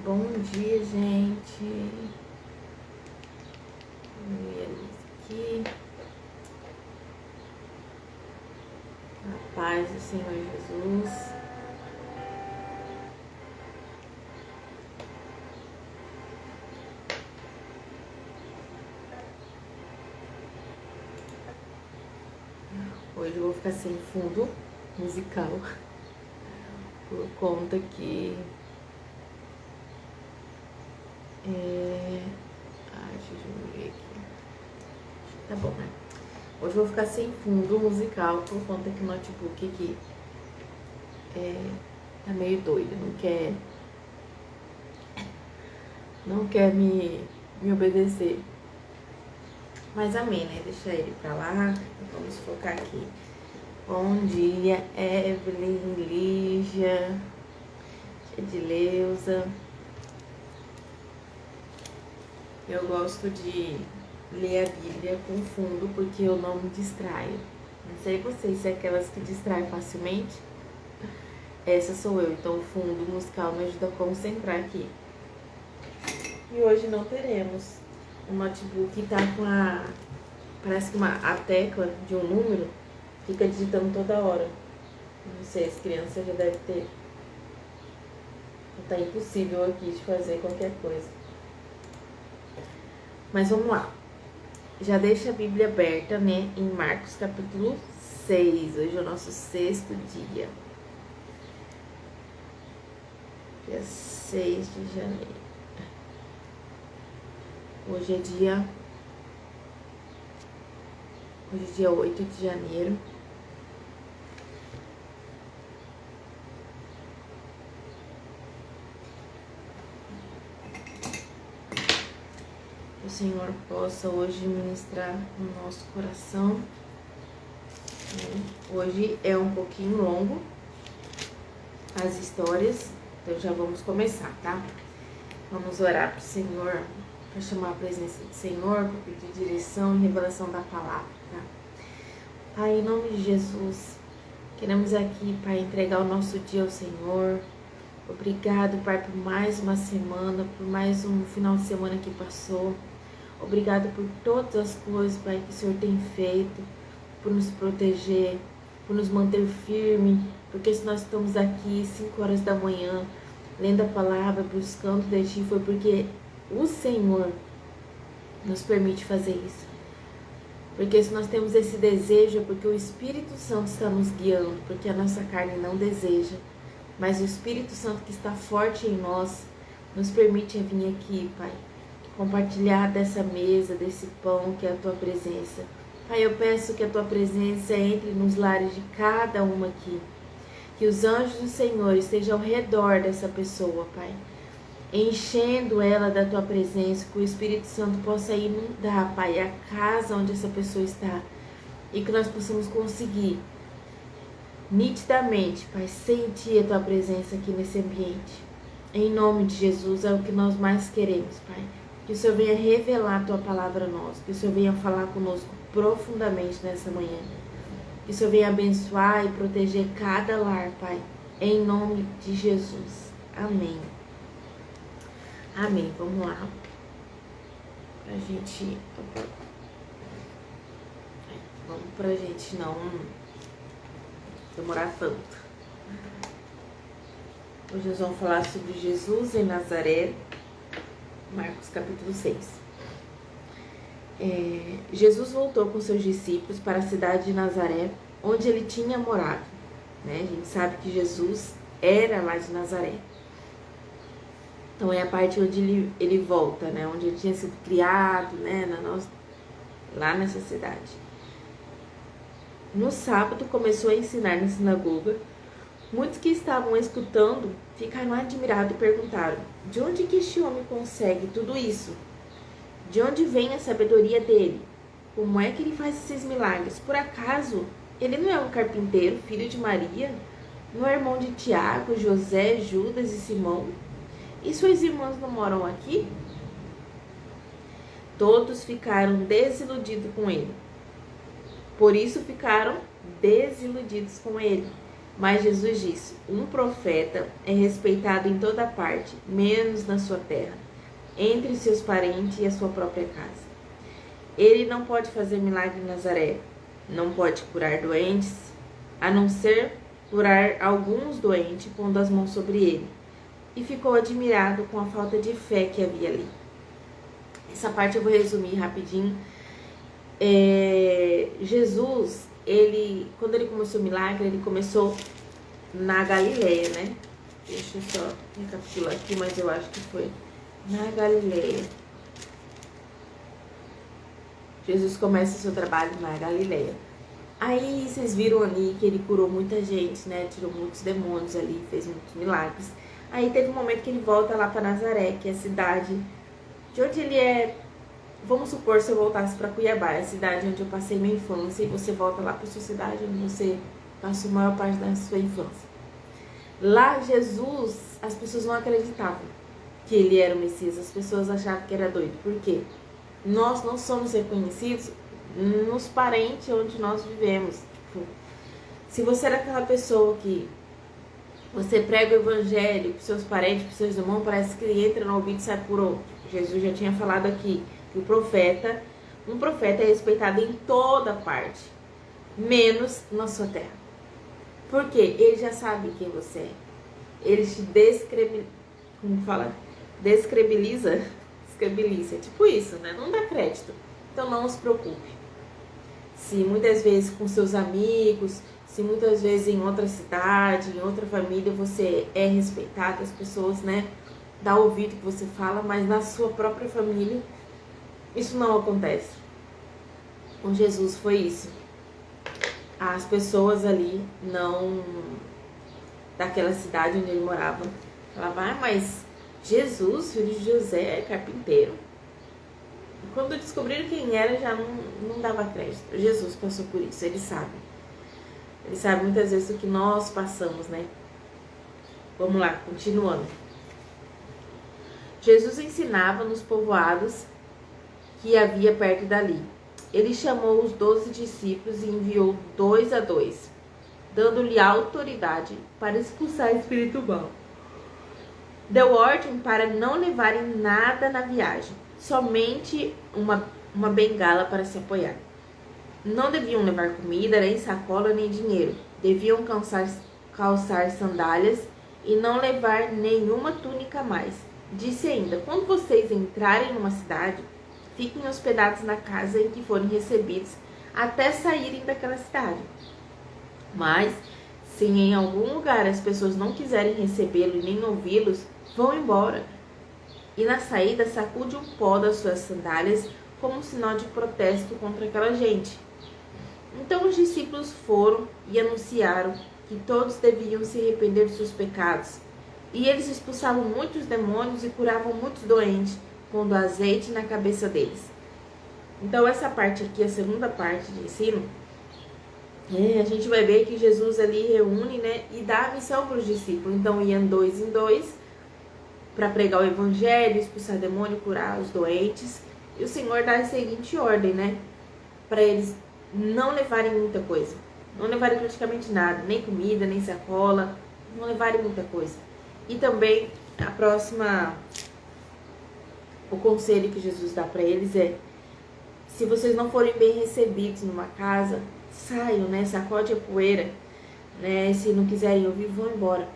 Bom dia, gente. Diminuir a luz aqui. A paz do Senhor Jesus. Hoje eu vou ficar sem fundo musical, por conta que deixa eu diminuir aqui. Tá bom, né? Hoje eu vou ficar sem fundo musical, por conta que o notebook aqui tá meio doido, não quer me obedecer. Mas amém, né? Deixa ele pra lá. Vamos focar aqui. Bom dia, Evelyn, Lígia, Edileuza. Eu gosto de ler a Bíblia com fundo porque eu não me distraio. Não sei vocês, se é aquelas que distraem facilmente. Essa sou eu, então o fundo musical me ajuda a concentrar aqui. E hoje não teremos. O notebook tá com parece que a tecla de um número fica digitando toda hora. Não sei, as crianças já devem ter. Tá impossível aqui de fazer qualquer coisa. Mas vamos lá. Já deixa a Bíblia aberta, né? Em Marcos capítulo 6. Hoje é o nosso 6º dia. Dia 6 de janeiro. Hoje é dia 8 de janeiro. Que o Senhor possa hoje ministrar no nosso coração. Hoje é um pouquinho longo as histórias, então já vamos começar, tá? Vamos orar pro Senhor, para chamar a presença do Senhor, para pedir direção e revelação da palavra, tá? Pai, em nome de Jesus, queremos aqui, Pai, entregar o nosso dia ao Senhor. Obrigado, Pai, por mais uma semana, por mais um final de semana que passou. Obrigado por todas as coisas, Pai, que o Senhor tem feito, por nos proteger, por nos manter firme, porque se nós estamos aqui 5 horas da manhã, lendo a palavra, buscando de Ti, foi porque o Senhor nos permite fazer isso. Porque se nós temos esse desejo, é porque o Espírito Santo está nos guiando, porque a nossa carne não deseja. Mas o Espírito Santo que está forte em nós, nos permite vir aqui, Pai, compartilhar dessa mesa, desse pão que é a Tua presença. Pai, eu peço que a Tua presença entre nos lares de cada uma aqui. Que os anjos do Senhor estejam ao redor dessa pessoa, Pai, enchendo ela da Tua presença, que o Espírito Santo possa inundar, Pai, a casa onde essa pessoa está, e que nós possamos conseguir nitidamente, Pai, sentir a Tua presença aqui nesse ambiente. Em nome de Jesus, é o que nós mais queremos, Pai. Que o Senhor venha revelar a Tua palavra a nós, que o Senhor venha falar conosco profundamente nessa manhã. Que o Senhor venha abençoar e proteger cada lar, Pai, em nome de Jesus. Amém. Amém. Vamos lá. Pra gente não demorar tanto. Hoje nós vamos falar sobre Jesus em Nazaré, Marcos capítulo 6. Jesus voltou com seus discípulos para a cidade de Nazaré, onde ele tinha morado. Né? A gente sabe que Jesus era lá de Nazaré. Então é a parte onde ele volta, né? Onde ele tinha sido criado, né? Lá nessa cidade. No sábado começou a ensinar na sinagoga. Muitos que estavam escutando ficaram admirados e perguntaram: de onde que este homem consegue tudo isso? De onde vem a sabedoria dele? Como é que ele faz esses milagres? Por acaso ele não é um carpinteiro, filho de Maria? Não é irmão de Tiago, José, Judas e Simão? E suas irmãs não moram aqui? Todos ficaram desiludidos com ele. Por isso ficaram desiludidos com ele. Mas Jesus disse: um profeta é respeitado em toda parte, menos na sua terra, entre seus parentes e a sua própria casa. Ele não pode fazer milagre em Nazaré, não pode curar doentes, a não ser curar alguns doentes pondo as mãos sobre ele. E ficou admirado com a falta de fé que havia ali. Essa parte eu vou resumir rapidinho. Jesus, quando ele começou o milagre, ele começou na Galileia, né? Deixa eu só recapitular aqui, mas eu acho que foi na Galileia. Jesus começa o seu trabalho na Galileia. Aí vocês viram ali que ele curou muita gente, né? Tirou muitos demônios ali, fez muitos milagres. Aí teve um momento que ele volta lá para Nazaré, que é a cidade de onde ele é. Vamos supor, se eu voltasse para Cuiabá, é a cidade onde eu passei minha infância, e você volta lá para sua cidade onde você passou a maior parte da sua infância. Lá, Jesus, as pessoas não acreditavam que ele era o Messias, as pessoas achavam que era doido. Por quê? Nós não somos reconhecidos nos parentes onde nós vivemos. Tipo, se você era aquela pessoa que você prega o evangelho para seus parentes, para seus irmãos, parece que entra no ouvido e sai por outro. Jesus já tinha falado aqui que um profeta é respeitado em toda parte, menos na sua terra. Por quê? Ele já sabe quem você é. Ele te descredibiliza. É tipo isso, né? Não dá crédito. Então não se preocupe. Se muitas vezes com seus amigos, se muitas vezes em outra cidade, em outra família, você é respeitado, as pessoas, né, dá ouvido que você fala, mas na sua própria família isso não acontece. Com Jesus foi isso. As pessoas ali não daquela cidade onde ele morava falavam: mas Jesus, filho de José, é carpinteiro. E quando descobriram quem era, já não dava crédito. Jesus passou por isso, ele sabe. Ele sabe muitas vezes o que nós passamos, né? Vamos lá, continuando. Jesus ensinava nos povoados que havia perto dali. Ele chamou os 12 discípulos e enviou 2 a 2, dando-lhe autoridade para expulsar espírito mau. Deu ordem para não levarem nada na viagem, somente uma bengala para se apoiar. Não deviam levar comida, nem sacola, nem dinheiro. Deviam calçar sandálias e não levar nenhuma túnica a mais. Disse ainda: quando vocês entrarem numa cidade, fiquem hospedados na casa em que forem recebidos até saírem daquela cidade. Mas, se em algum lugar as pessoas não quiserem recebê-lo e nem ouvi-los, vão embora. E na saída sacude um pó das suas sandálias como um sinal de protesto contra aquela gente. Então os discípulos foram e anunciaram que todos deviam se arrepender de seus pecados. E eles expulsavam muitos demônios e curavam muitos doentes, pondo azeite na cabeça deles. Então essa parte aqui, a segunda parte de ensino, a gente vai ver que Jesus ali reúne, né, e dá a missão para os discípulos. Então iam 2 em 2 para pregar o evangelho, expulsar demônio, curar os doentes. E o Senhor dá a seguinte ordem, né, para eles não levarem muita coisa, não levarem praticamente nada, nem comida, nem sacola, não levarem muita coisa. E também o conselho que Jesus dá para eles é: se vocês não forem bem recebidos numa casa, saiam, né, sacode a poeira, né, se não quiserem ouvir, vão embora.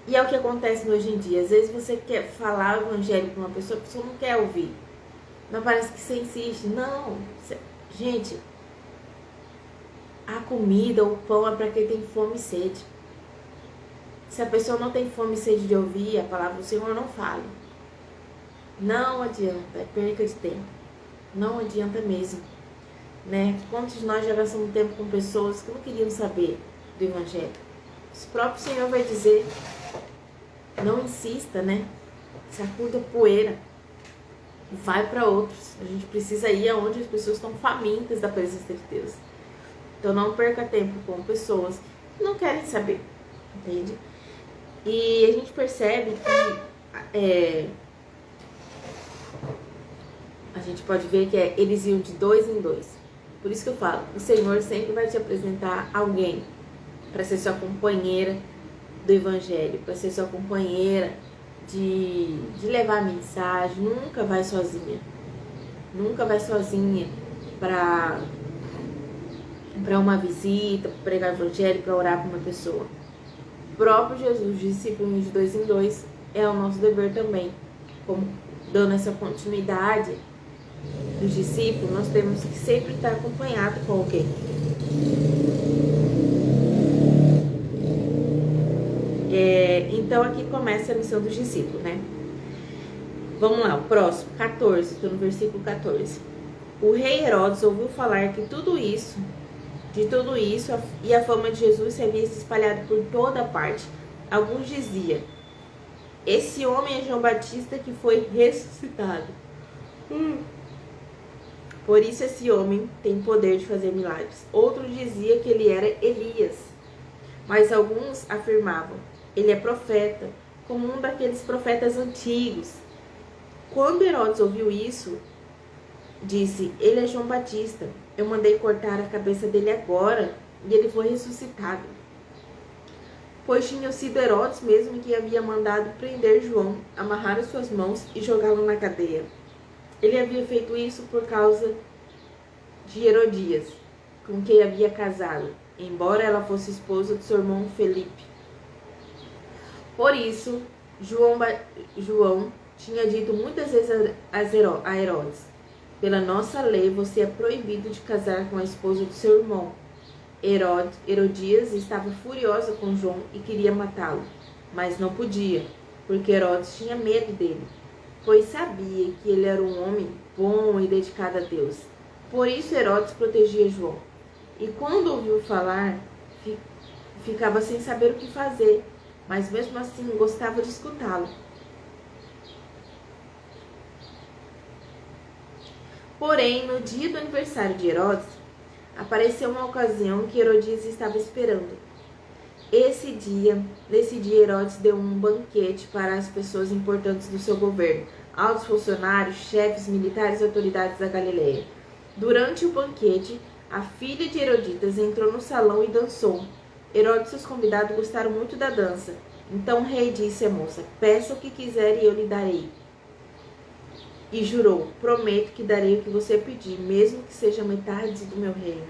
E é o que acontece hoje em dia. Às vezes você quer falar o evangelho para uma pessoa, a pessoa não quer ouvir. Não, parece que você insiste. Não, gente, a comida, o pão é para quem tem fome e sede. Se a pessoa não tem fome e sede de ouvir a palavra do Senhor, não fale. Não adianta, é perca de tempo. Não adianta mesmo, né? Quantos de nós já gastamos tempo com pessoas que não queriam saber do evangelho? O próprio Senhor vai dizer: não insista, né? Sacuda a poeira. Vai para outros. A gente precisa ir aonde as pessoas estão famintas da presença de Deus. Então não perca tempo com pessoas que não querem saber, entende? E a gente percebe que a gente pode ver que eles iam de 2 em 2. Por isso que eu falo, o Senhor sempre vai te apresentar alguém para ser sua companheira do evangelho, para ser sua companheira de levar a mensagem. Nunca vai sozinha. Nunca vai sozinha para uma visita, para pregar o evangelho, para orar para uma pessoa. O próprio Jesus disse de 2 em 2, é o nosso dever também. Como dando essa continuidade dos discípulos, nós temos que sempre estar acompanhado com alguém. Então aqui começa a missão dos discípulos, né? Vamos lá, o próximo, 14, estou no versículo 14. O rei Herodes ouviu falar de tudo isso, e a fama de Jesus se havia se espalhado por toda parte. Alguns diziam: esse homem é João Batista que foi ressuscitado. Por isso esse homem tem poder de fazer milagres. Outros diziam que ele era Elias. Mas alguns afirmavam: ele é profeta, como um daqueles profetas antigos. Quando Herodes ouviu isso, disse: ele é João Batista. Eu mandei cortar a cabeça dele agora, e ele foi ressuscitado. Pois tinha sido Herodes mesmo que havia mandado prender João, amarrar as suas mãos e jogá-lo na cadeia. Ele havia feito isso por causa de Herodias, com quem havia casado, embora ela fosse esposa de seu irmão Felipe. Por isso, João tinha dito muitas vezes a Herodes: pela nossa lei, você é proibido de casar com a esposa do seu irmão. Herodias estava furiosa com João e queria matá-lo, mas não podia, porque Herodes tinha medo dele, pois sabia que ele era um homem bom e dedicado a Deus. Por isso Herodes protegia João. E quando ouviu falar, ficava sem saber o que fazer, mas mesmo assim gostava de escutá-lo. Porém, no dia do aniversário de Herodes, apareceu uma ocasião que Herodias estava esperando. Nesse dia, Herodes deu um banquete para as pessoas importantes do seu governo, altos funcionários, chefes militares e autoridades da Galileia. Durante o banquete, a filha de Herodias entrou no salão e dançou. Herodes e seus convidados gostaram muito da dança. Então o rei disse à moça: peça o que quiser e eu lhe darei. E jurou: prometo que darei o que você pedir, mesmo que seja metade do meu reino.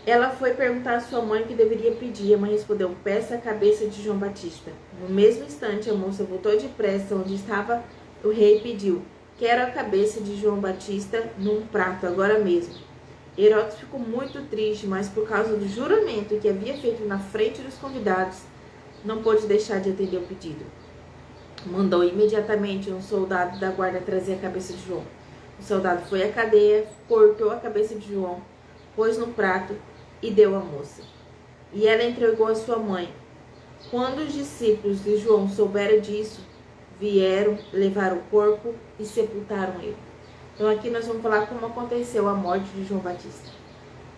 Ela foi perguntar à sua mãe o que deveria pedir. A mãe respondeu: peça a cabeça de João Batista. No mesmo instante, a moça voltou depressa onde estava o rei e pediu: quero a cabeça de João Batista num prato, agora mesmo. Herodes ficou muito triste, mas por causa do juramento que havia feito na frente dos convidados, não pôde deixar de atender o pedido. Mandou imediatamente um soldado da guarda trazer a cabeça de João. O soldado foi à cadeia, cortou a cabeça de João, pôs no prato e deu à moça. E ela entregou a sua mãe. Quando os discípulos de João souberam disso, vieram, levaram o corpo e sepultaram ele. Então aqui nós vamos falar como aconteceu a morte de João Batista.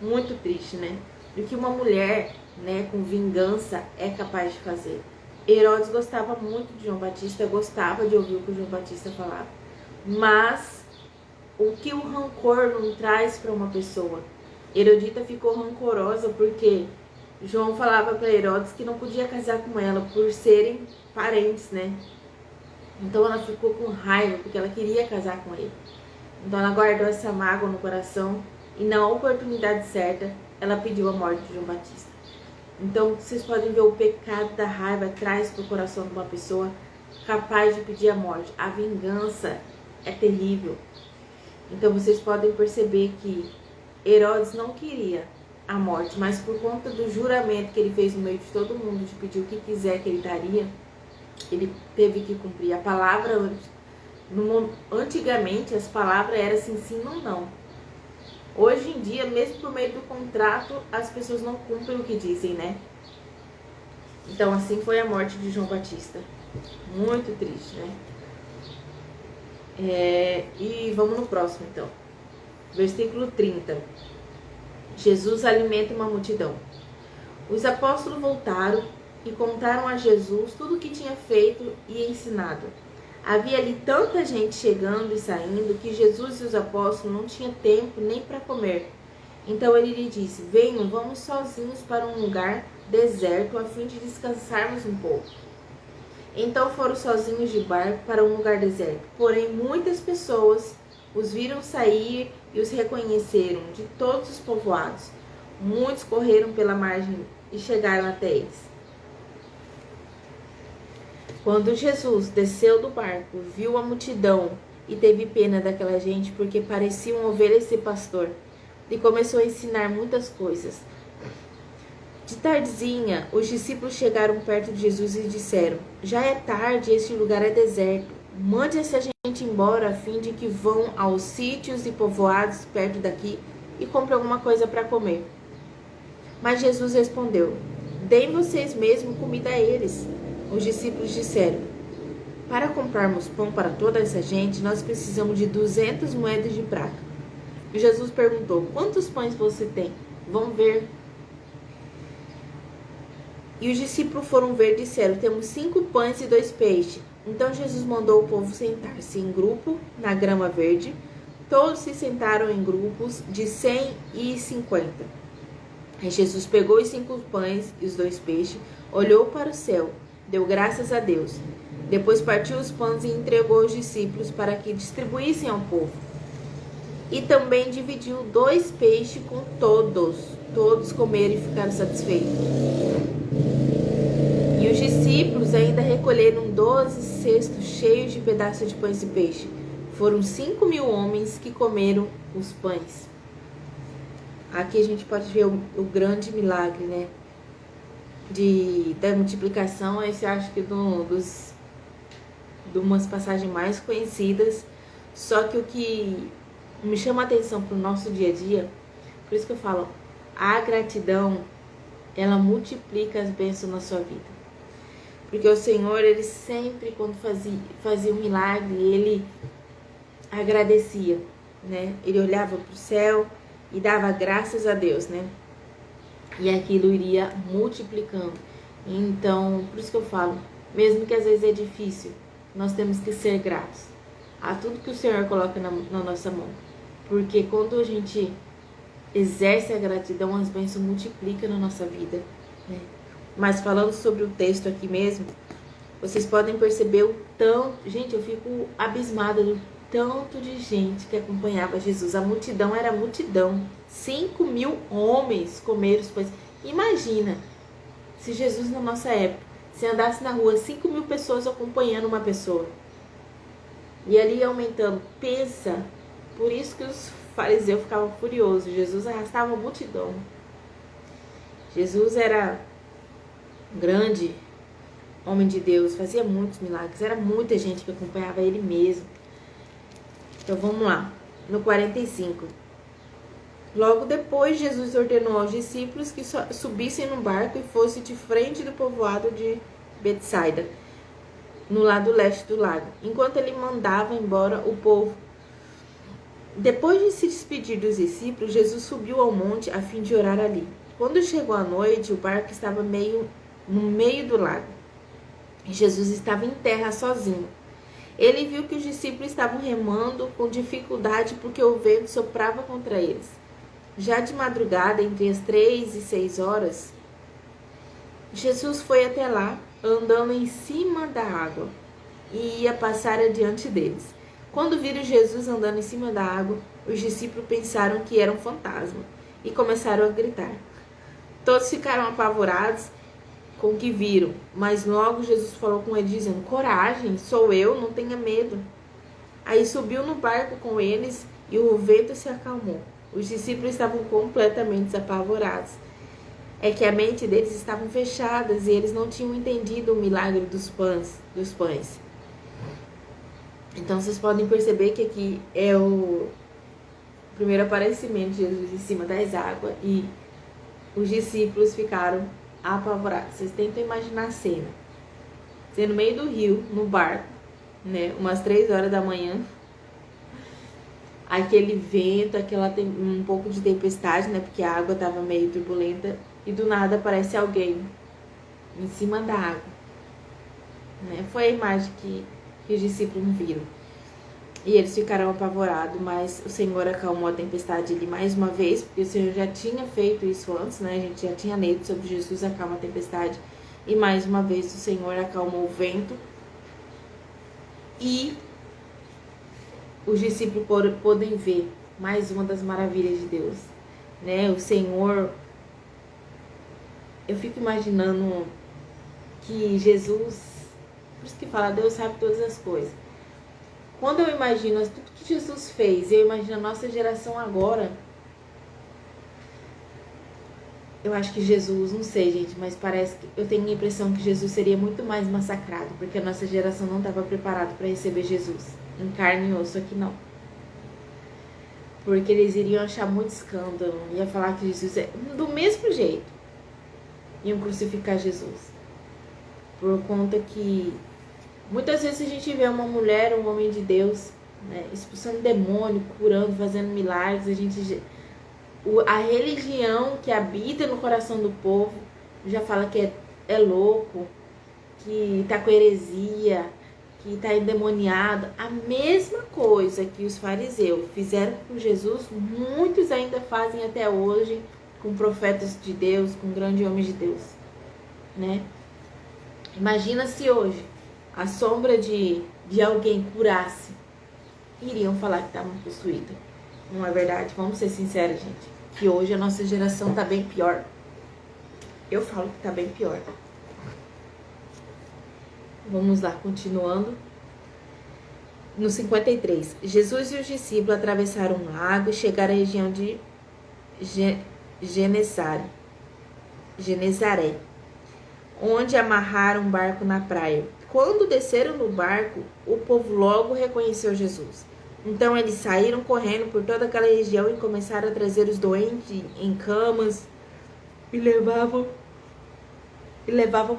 Muito triste, né? O que uma mulher, né, com vingança é capaz de fazer. Herodes gostava muito de João Batista, gostava de ouvir o que o João Batista falava. Mas o que o rancor não traz para uma pessoa? Herodita ficou rancorosa porque João falava para Herodes que não podia casar com ela por serem parentes, né? Então ela ficou com raiva porque ela queria casar com ele. Então ela guardou essa mágoa no coração e na oportunidade certa ela pediu a morte de João Batista. Então vocês podem ver o pecado da raiva traz para o coração de uma pessoa capaz de pedir a morte. A vingança é terrível. Então vocês podem perceber que Herodes não queria a morte, mas por conta do juramento que ele fez no meio de todo mundo de pedir o que quiser que ele daria, ele teve que cumprir. A palavra, antigamente as palavras eram assim, sim ou não. Hoje em dia, mesmo por meio do contrato, as pessoas não cumprem o que dizem, né? Então assim foi a morte de João Batista. Muito triste, né? E vamos no próximo então. Versículo 30. Jesus alimenta uma multidão. Os apóstolos voltaram e contaram a Jesus tudo o que tinha feito e ensinado. Havia ali tanta gente chegando e saindo que Jesus e os apóstolos não tinham tempo nem para comer. Então ele lhe disse: venham, vamos sozinhos para um lugar deserto, a fim de descansarmos um pouco. Então foram sozinhos de barco para um lugar deserto. Porém, muitas pessoas os viram sair e os reconheceram de todos os povoados. Muitos correram pela margem e chegaram até eles. Quando Jesus desceu do barco, viu a multidão e teve pena daquela gente, porque pareciam ovelhas sem pastor, e começou a ensinar muitas coisas. De tardezinha, os discípulos chegaram perto de Jesus e disseram: já é tarde e este lugar é deserto. Mande essa gente embora, a fim de que vão aos sítios e povoados perto daqui e comprem alguma coisa para comer. Mas Jesus respondeu: deem vocês mesmos comida a eles. Os discípulos disseram: para comprarmos pão para toda essa gente, nós precisamos de 200 moedas de prata. E Jesus perguntou: quantos pães você tem? Vão ver. E os discípulos foram ver e disseram: temos 5 pães e 2 peixes. Então Jesus mandou o povo sentar-se em grupo na grama verde. Todos se sentaram em grupos de 150. E Jesus pegou os 5 pães e os 2 peixes, olhou para o céu, deu graças a Deus. Depois partiu os pães e entregou aos discípulos para que distribuíssem ao povo. E também dividiu 2 peixes com todos. Todos comeram e ficaram satisfeitos. E os discípulos ainda recolheram 12 cestos cheios de pedaços de pães e peixe. Foram 5.000 homens que comeram os pães. Aqui a gente pode ver o grande milagre, né? Da multiplicação. Esse acho que de umas passagens mais conhecidas. Só que o que me chama a atenção para o nosso dia a dia, por isso que eu falo, a gratidão, ela multiplica as bênçãos na sua vida. Porque o Senhor, ele sempre, quando fazia um milagre, ele agradecia, né? Ele olhava para o céu e dava graças a Deus, né? E aquilo iria multiplicando. Então, por isso que eu falo, mesmo que às vezes é difícil, nós temos que ser gratos a tudo que o Senhor coloca na nossa mão. Porque quando a gente exerce a gratidão, as bênçãos multiplicam na nossa vida, né? Mas falando sobre o texto aqui mesmo, vocês podem perceber o tanto... Gente, eu fico abismada do tanto de gente que acompanhava Jesus. A multidão era multidão. 5.000 homens comeram os pães. Imagina, se Jesus na nossa época, se andasse na rua, 5.000 pessoas acompanhando uma pessoa. E ali aumentando. Pensa, por isso que os fariseus ficavam furiosos. Jesus arrastava a multidão. Jesus era um grande homem de Deus, fazia muitos milagres. Era muita gente que acompanhava ele mesmo. Então vamos lá, no 45. Logo depois, Jesus ordenou aos discípulos que subissem no barco e fossem de frente do povoado de Betsaida, no lado leste do lago, enquanto ele mandava embora o povo. Depois de se despedir dos discípulos, Jesus subiu ao monte a fim de orar ali. Quando chegou a noite, o barco estava no meio do lago. E Jesus estava em terra sozinho. Ele viu que os discípulos estavam remando com dificuldade porque o vento soprava contra eles. Já de madrugada, entre as 3 e 6 horas, Jesus foi até lá, andando em cima da água, e ia passar adiante deles. Quando viram Jesus andando em cima da água, os discípulos pensaram que era um fantasma e começaram a gritar. Todos ficaram apavorados com o que viram, mas logo Jesus falou com eles, dizendo: coragem, sou eu, não tenha medo. Aí subiu no barco com eles e o vento se acalmou. Os discípulos estavam completamente apavorados. É que a mente deles estava fechada e eles não tinham entendido o milagre dos pães. Então vocês podem perceber que aqui é o primeiro aparecimento de Jesus em cima das águas e os discípulos ficaram apavorados. Vocês tentam imaginar a cena. Você no meio do rio, no barco, né? Umas 3 horas da manhã. Aquele vento, um pouco de tempestade, né? Porque a água estava meio turbulenta. E do nada aparece alguém em cima da água, né? Foi a imagem que os discípulos viram. E eles ficaram apavorados, mas o Senhor acalmou a tempestade ali mais uma vez, porque o Senhor já tinha feito isso antes, né? A gente já tinha lido sobre Jesus acalma a tempestade. E mais uma vez o Senhor acalmou o vento. E os discípulos podem ver mais uma das maravilhas de Deus, né? O Senhor, eu fico imaginando que Jesus, por isso que fala, Deus sabe todas as coisas. Quando eu imagino tudo que Jesus fez, eu imagino a nossa geração agora. Eu acho que Jesus, não sei, gente, mas parece que eu tenho a impressão que Jesus seria muito mais massacrado, porque a nossa geração não estava preparada para receber Jesus em carne e osso. Aqui não. Porque eles iriam achar muito escândalo, ia falar que Jesus é do mesmo jeito. Iam crucificar Jesus. Por conta que muitas vezes a gente vê uma mulher, um homem de Deus, né, expulsando demônio, curando, fazendo milagres, a religião que habita no coração do povo já fala que é louco, que tá com heresia, que tá endemoniado. A mesma coisa que os fariseus fizeram com Jesus, muitos ainda fazem até hoje com profetas de Deus, com grandes homens de Deus, né? Imagina se hoje a sombra de alguém curasse, iriam falar que estavam possuída. Não é verdade? Vamos ser sinceros, gente. Que hoje a nossa geração tá bem pior. Eu falo que tá bem pior. Vamos lá, continuando. No 53. Jesus e os discípulos atravessaram um lago e chegaram à região de Genezaré, onde amarraram um barco na praia. Quando desceram do barco, o povo logo reconheceu Jesus. Então eles saíram correndo por toda aquela região e começaram a trazer os doentes em camas e levavam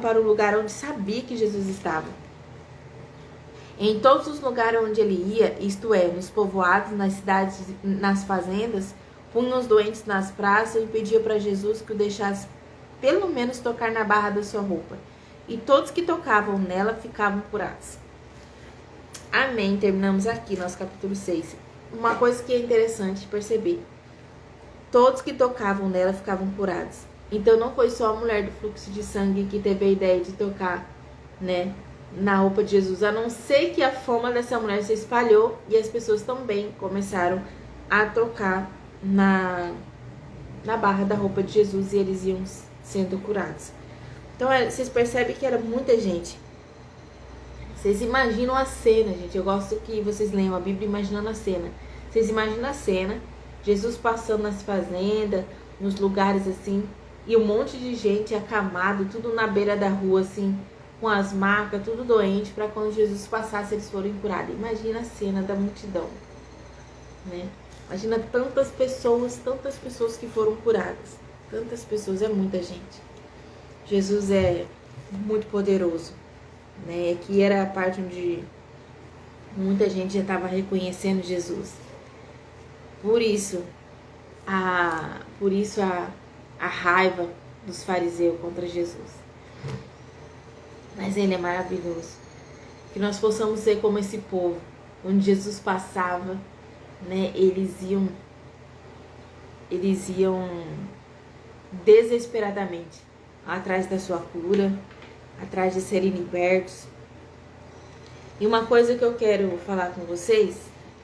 para o lugar onde sabia que Jesus estava. Em todos os lugares onde ele ia, isto é, nos povoados, nas cidades, nas fazendas, punham os doentes nas praças e pediam para Jesus que o deixasse pelo menos tocar na barra da sua roupa. E todos que tocavam nela ficavam curados. Amém. Terminamos aqui nosso capítulo 6. Uma coisa que é interessante perceber. Todos que tocavam nela ficavam curados. Então não foi só a mulher do fluxo de sangue que teve a ideia de tocar, né, na roupa de Jesus. A não ser que a fama dessa mulher se espalhou e as pessoas também começaram a tocar na barra da roupa de Jesus e eles iam sendo curados. Então vocês percebem que era muita gente. Vocês imaginam a cena, gente. Eu gosto que vocês leiam a Bíblia imaginando a cena. Vocês imaginam a cena, Jesus passando nas fazendas, nos lugares assim, e um monte de gente acamado, tudo na beira da rua assim, com as marcas, tudo doente, para quando Jesus passasse eles forem curados. Imagina a cena da multidão, né? Imagina tantas pessoas que foram curadas. Tantas pessoas, é muita gente. Jesus é muito poderoso, né? Aqui era a parte onde muita gente já estava reconhecendo Jesus. Por isso a raiva dos fariseus contra Jesus. Mas ele é maravilhoso. Que nós possamos ser como esse povo, onde Jesus passava, né? Eles iam desesperadamente atrás da sua cura, atrás de serem libertos. E uma coisa que eu quero falar com vocês,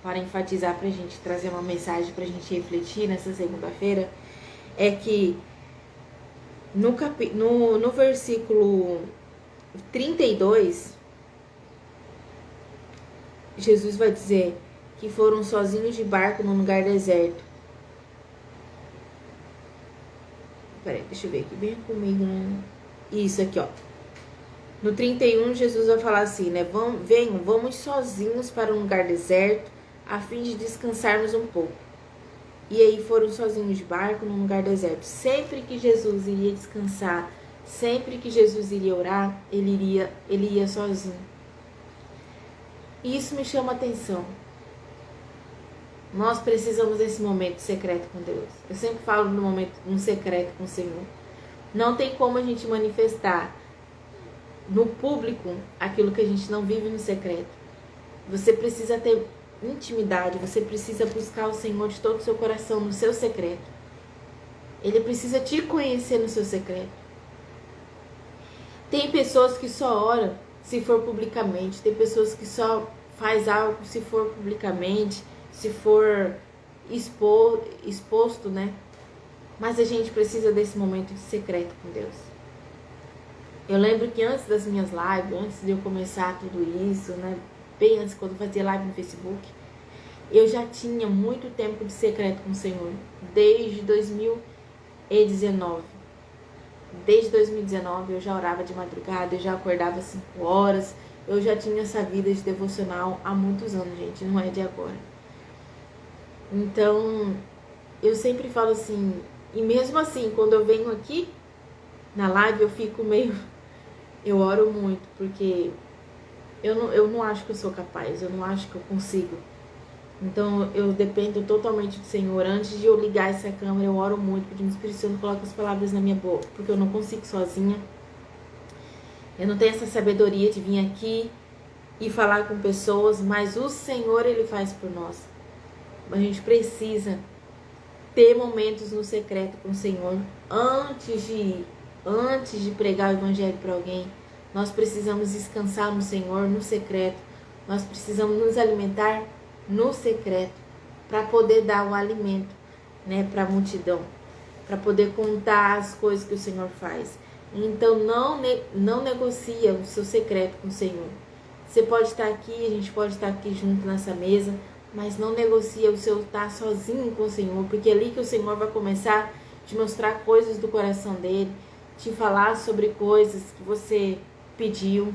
para enfatizar, para a gente trazer uma mensagem, para a gente refletir nessa segunda-feira, é que no versículo 32, Jesus vai dizer que foram sozinhos de barco num lugar deserto. Peraí, deixa eu ver aqui bem comigo, né? Isso aqui, ó. No 31, Jesus vai falar assim, né? Venham, vamos sozinhos para um lugar deserto, a fim de descansarmos um pouco. E aí foram sozinhos de barco num lugar deserto. Sempre que Jesus iria descansar, sempre que Jesus iria orar, ele ia sozinho. E isso me chama a atenção. Nós precisamos desse momento secreto com Deus. Eu sempre falo no momento, um secreto com o Senhor. Não tem como a gente manifestar no público aquilo que a gente não vive no secreto. Você precisa ter intimidade, você precisa buscar o Senhor de todo o seu coração, no seu secreto. Ele precisa te conhecer no seu secreto. Tem pessoas que só oram se for publicamente, tem pessoas que só faz algo se for publicamente, se for exposto, né? Mas a gente precisa desse momento de secreto com Deus. Eu lembro que antes das minhas lives, antes de eu começar tudo isso, né? Bem antes, quando eu fazia live no Facebook, eu já tinha muito tempo de secreto com o Senhor. Desde 2019. Desde 2019 eu já orava de madrugada, eu já acordava 5 horas. Eu já tinha essa vida de devocional há muitos anos, gente. Não é de agora. Então, eu sempre falo assim, e mesmo assim, quando eu venho aqui na live, eu fico meio... Eu oro muito, porque eu não acho que eu sou capaz, eu não acho que eu consigo. Então, eu dependo totalmente do Senhor. Antes de eu ligar essa câmera, eu oro muito, pedindo o Espírito Santo coloca as palavras na minha boca, porque eu não consigo sozinha. Eu não tenho essa sabedoria de vir aqui e falar com pessoas, mas o Senhor, Ele faz por nós. A gente precisa ter momentos no secreto com o Senhor antes de pregar o Evangelho para alguém. Nós precisamos descansar no Senhor, no secreto. Nós precisamos nos alimentar no secreto para poder dar o alimento, né, para a multidão, para poder contar as coisas que o Senhor faz. Então não negocia o seu secreto com o Senhor. Você pode estar aqui, a gente pode estar aqui junto nessa mesa, mas não negocia o seu estar sozinho com o Senhor, porque é ali que o Senhor vai começar a te mostrar coisas do coração dele, te falar sobre coisas que você pediu.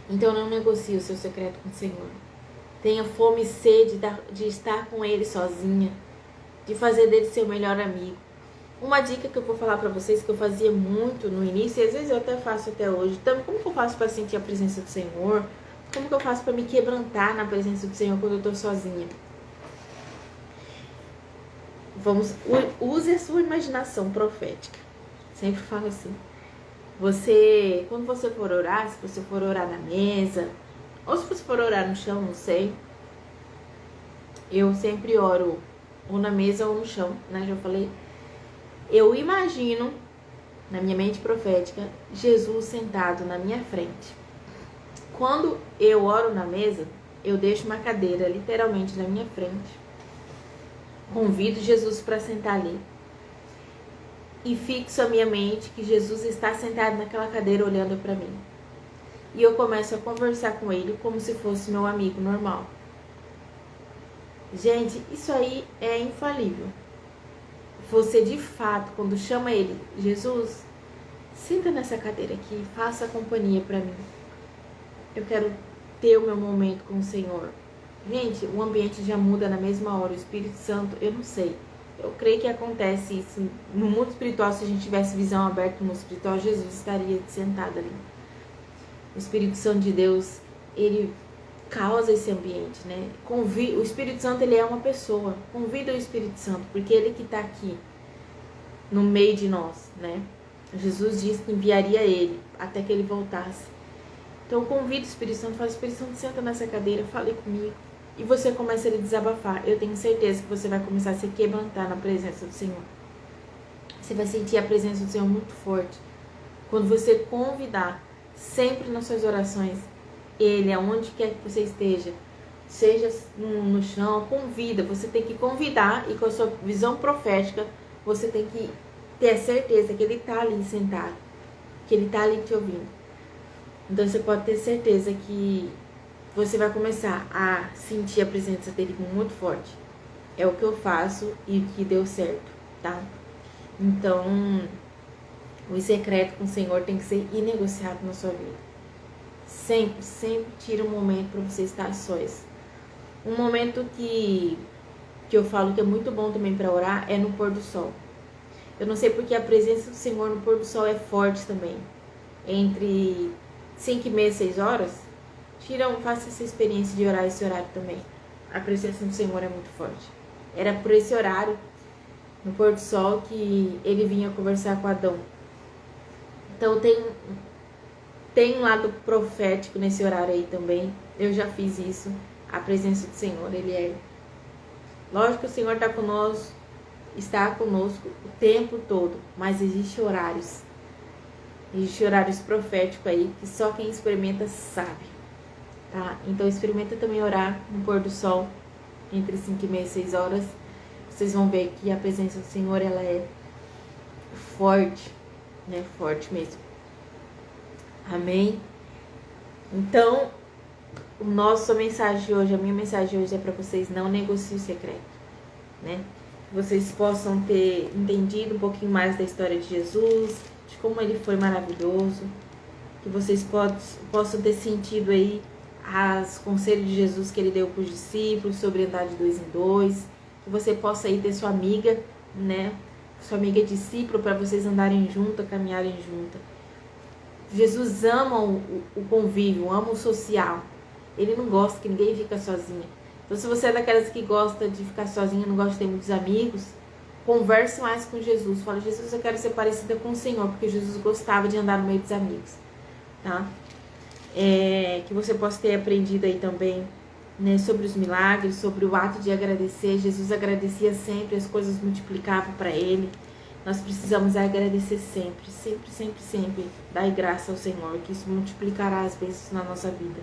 Então não negocie o seu secreto com o Senhor. Tenha fome e sede de estar com ele sozinha, de fazer dele seu melhor amigo. Uma dica que eu vou falar pra vocês, que eu fazia muito no início, e às vezes eu até faço até hoje. Então, como que eu faço pra sentir a presença do Senhor? Como que eu faço pra me quebrantar na presença do Senhor quando eu tô sozinha? Use a sua imaginação profética. Sempre falo assim. Quando você for orar, se você for orar na mesa, ou se você for orar no chão, não sei. Eu sempre oro ou na mesa ou no chão, né? Já falei. Eu imagino, na minha mente profética, Jesus sentado na minha frente. Quando eu oro na mesa, eu deixo uma cadeira literalmente na minha frente. Convido Jesus para sentar ali. E fixo a minha mente que Jesus está sentado naquela cadeira olhando para mim. E eu começo a conversar com ele como se fosse meu amigo normal. Gente, isso aí é infalível. Você de fato, quando chama ele, Jesus, senta nessa cadeira aqui, faça companhia para mim. Eu quero ter o meu momento com o Senhor. Gente, o ambiente já muda na mesma hora. O Espírito Santo, eu não sei. Eu creio que acontece isso no mundo espiritual. Se a gente tivesse visão aberta no mundo espiritual, Jesus estaria sentado ali. O Espírito Santo de Deus, ele causa esse ambiente, né? O Espírito Santo, ele é uma pessoa. Convida o Espírito Santo, porque ele que está aqui no meio de nós, né? Jesus disse que enviaria ele até que ele voltasse. Então convida o Espírito Santo, fala: Espírito Santo, senta nessa cadeira, fale comigo. E você começa a desabafar. Eu tenho certeza que você vai começar a se quebrantar na presença do Senhor. Você vai sentir a presença do Senhor muito forte. Quando você convidar, sempre nas suas orações, ele, aonde quer que você esteja, seja no chão, convida. Você tem que convidar, e com a sua visão profética, você tem que ter a certeza que ele está ali sentado, que ele está ali te ouvindo. Então você pode ter certeza que você vai começar a sentir a presença dele muito forte. É o que eu faço e o que deu certo, tá? Então, o secreto com o Senhor tem que ser inegociável na sua vida. Sempre tira um momento para você estar sós. Um momento que eu falo que é muito bom também para orar é no pôr do sol. Eu não sei porque a presença do Senhor no pôr do sol é forte também. Entre 5h30 e 6 horas, faça essa experiência de orar esse horário também. A presença do Senhor é muito forte. Era por esse horário, no pôr do sol, que ele vinha conversar com Adão. Então tem um lado profético nesse horário aí também. Eu já fiz isso. a presença do Senhor. Lógico que o Senhor está conosco o tempo todo, mas existem horários proféticos aí que só quem experimenta sabe, tá? Então experimenta também orar no pôr do sol, entre 5h30 e 6 horas. Vocês vão ver que a presença do Senhor, ela é forte, né? Forte mesmo. Amém? Então, a minha mensagem de hoje é para vocês: não negociem o secreto, né? Que vocês possam ter entendido um pouquinho mais da história de Jesus, de como ele foi maravilhoso, que vocês possam ter sentido aí os conselhos de Jesus que ele deu para os discípulos sobre andar de 2 em 2, que você possa aí ter sua amiga, né? Sua amiga discípula, para vocês andarem juntas, caminharem juntas. Jesus ama o convívio, ama o social. Ele não gosta que ninguém fica sozinha. Então, se você é daquelas que gosta de ficar sozinha, não gosta de ter muitos amigos, converse mais com Jesus. Fala: Jesus, eu quero ser parecida com o Senhor, porque Jesus gostava de andar no meio dos amigos, tá? Que você possa ter aprendido aí também, né, sobre os milagres, sobre o ato de agradecer. Jesus agradecia sempre, as coisas multiplicavam para ele. Nós precisamos agradecer sempre, sempre, sempre, sempre. Dar graça ao Senhor, que isso multiplicará as bênçãos na nossa vida.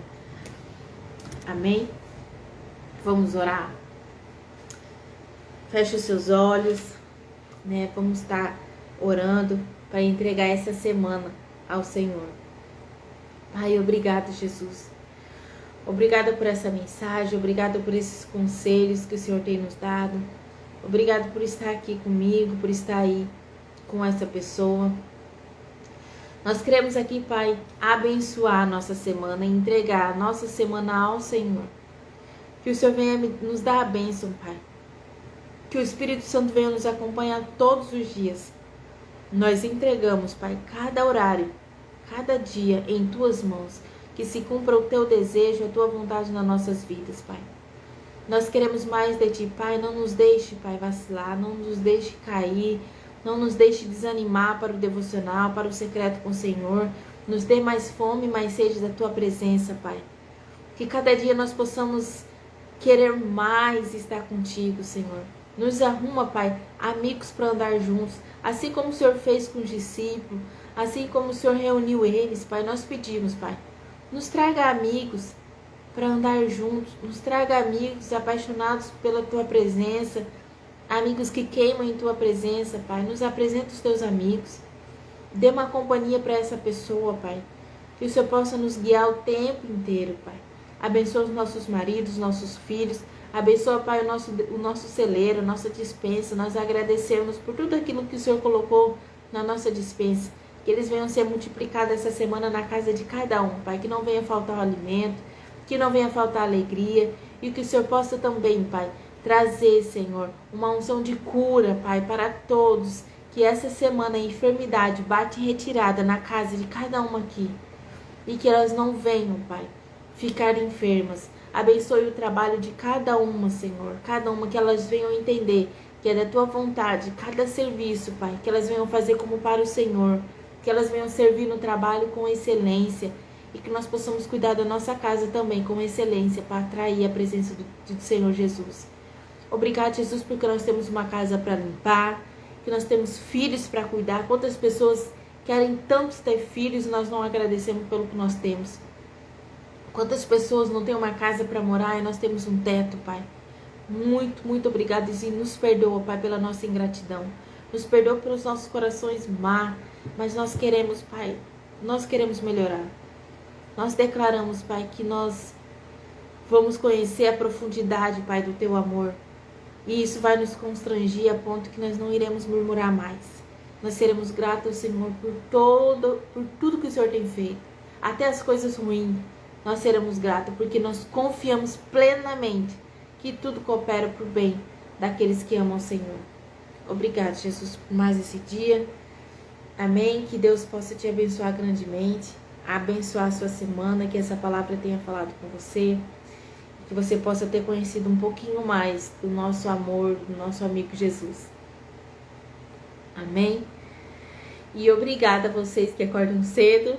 Amém? Vamos orar? Feche os seus olhos, né? Vamos estar orando para entregar essa semana ao Senhor. Pai, obrigada, Jesus. Obrigada por essa mensagem, obrigada por esses conselhos que o Senhor tem nos dado. Obrigado por estar aqui comigo, por estar aí com essa pessoa. Nós queremos aqui, Pai, abençoar a nossa semana, entregar a nossa semana ao Senhor. Que o Senhor venha nos dar a bênção, Pai. Que o Espírito Santo venha nos acompanhar todos os dias. Nós entregamos, Pai, cada horário, cada dia em Tuas mãos. Que se cumpra o Teu desejo, a Tua vontade nas nossas vidas, Pai. Nós queremos mais de Ti, Pai. Não nos deixe, Pai, vacilar, não nos deixe cair, não nos deixe desanimar para o devocional, para o secreto com o Senhor. Nos dê mais fome, mais sede da Tua presença, Pai. Que cada dia nós possamos querer mais estar contigo, Senhor. Nos arruma, Pai, amigos para andar juntos, assim como o Senhor fez com os discípulos, assim como o Senhor reuniu eles, Pai. Nós pedimos, Pai, nos traga amigos para andar juntos, nos traga amigos apaixonados pela Tua presença, amigos que queimam em Tua presença, Pai. Nos apresenta os Teus amigos, dê uma companhia para essa pessoa, Pai, que o Senhor possa nos guiar o tempo inteiro, Pai. Abençoa os nossos maridos, nossos filhos, abençoa, Pai, o nosso celeiro, a nossa despensa. Nós agradecemos por tudo aquilo que o Senhor colocou na nossa despensa, que eles venham ser multiplicados essa semana na casa de cada um, Pai, que não venha faltar o alimento, que não venha faltar alegria, e que o Senhor possa também, Pai, trazer, Senhor, uma unção de cura, Pai, para todos, que essa semana a enfermidade bate em retirada na casa de cada um aqui, e que elas não venham, Pai, ficar enfermas. Abençoe o trabalho de cada uma, Senhor, cada uma, que elas venham entender que é da Tua vontade, cada serviço, Pai, que elas venham fazer como para o Senhor, que elas venham servir no trabalho com excelência, e que nós possamos cuidar da nossa casa também com excelência, para atrair a presença do Senhor Jesus. Obrigado, Jesus, porque nós temos uma casa para limpar, que nós temos filhos para cuidar. Quantas pessoas querem tanto ter filhos e nós não agradecemos pelo que nós temos? Quantas pessoas não têm uma casa para morar e nós temos um teto, Pai? Muito, muito obrigado, e nos perdoa, Pai, pela nossa ingratidão. Nos perdoa pelos nossos corações má, mas nós queremos, Pai, nós queremos melhorar. Nós declaramos, Pai, que nós vamos conhecer a profundidade, Pai, do Teu amor. E isso vai nos constranger a ponto que nós não iremos murmurar mais. Nós seremos gratos ao Senhor por tudo que o Senhor tem feito. Até as coisas ruins, nós seremos gratos, porque nós confiamos plenamente que tudo coopera para o bem daqueles que amam o Senhor. Obrigado, Jesus, por mais esse dia. Amém. Que Deus possa te abençoar grandemente, abençoar a sua semana, que essa palavra tenha falado com você, que você possa ter conhecido um pouquinho mais do nosso amor, do nosso amigo Jesus. Amém? E obrigada a vocês que acordam cedo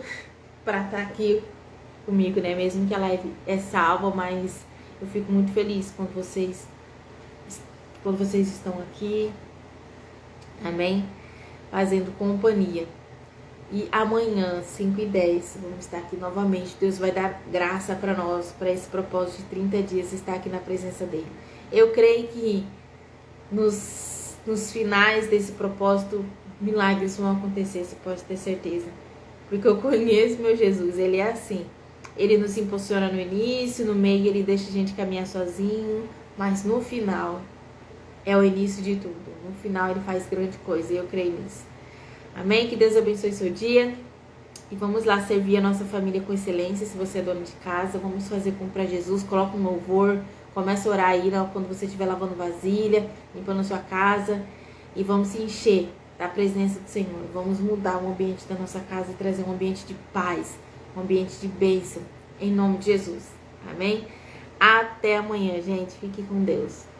para estar aqui comigo, né? Mesmo que a live é salva, mas Eu fico muito feliz quando vocês estão aqui, amém? Fazendo companhia. E amanhã, 5h10, vamos estar aqui novamente. Deus vai dar graça para nós, para esse propósito de 30 dias, estar aqui na presença dele. Eu creio que nos finais desse propósito, milagres vão acontecer, você pode ter certeza. Porque eu conheço meu Jesus, ele é assim. Ele nos impulsiona no início, no meio ele deixa a gente caminhar sozinho, mas no final é o início de tudo. No final ele faz grande coisa e eu creio nisso. Amém? Que Deus abençoe seu dia. E vamos lá servir a nossa família com excelência. Se você é dono de casa, vamos fazer como para Jesus. Coloca um louvor. Começa a orar aí quando você estiver lavando vasilha, limpando a sua casa. E vamos se encher da presença do Senhor. Vamos mudar o ambiente da nossa casa e trazer um ambiente de paz, um ambiente de bênção. Em nome de Jesus. Amém? Até amanhã, gente. Fique com Deus.